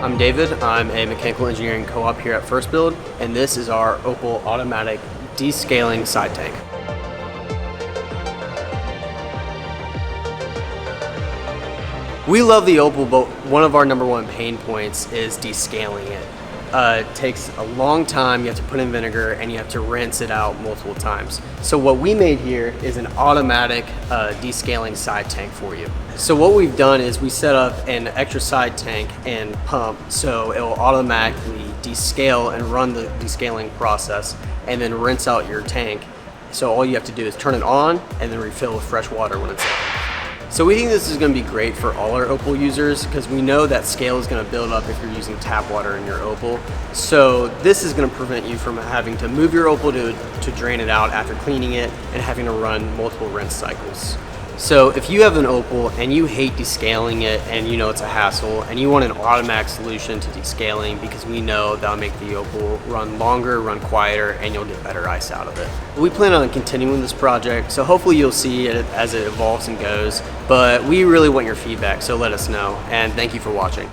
I'm David. I'm a mechanical engineering co-op here at First Build, and this is our Opal automatic descaling side tank. We love the Opal, but one of our number one pain points is descaling it. It takes a long time, you have to put in vinegar, and you have to rinse it out multiple times. So what we made here is an automatic descaling side tank for you. So what we've done is we set up an extra side tank and pump, so it will automatically descale and run the descaling process and then rinse out your tank. So all you have to do is turn it on and then refill with fresh water when it's empty. So we think this is going to be great for all our Opal users because we know that scale is going to build up if you're using tap water in your Opal. So this is going to prevent you from having to move your Opal to drain it out after cleaning it and having to run multiple rinse cycles. So if you have an Opal and you hate descaling it and you know it's a hassle and you want an automatic solution to descaling, because we know that'll make the Opal run longer, run quieter, and you'll get better ice out of it. We plan on continuing this project, so hopefully you'll see it as it evolves and goes, but we really want your feedback, so let us know, and thank you for watching.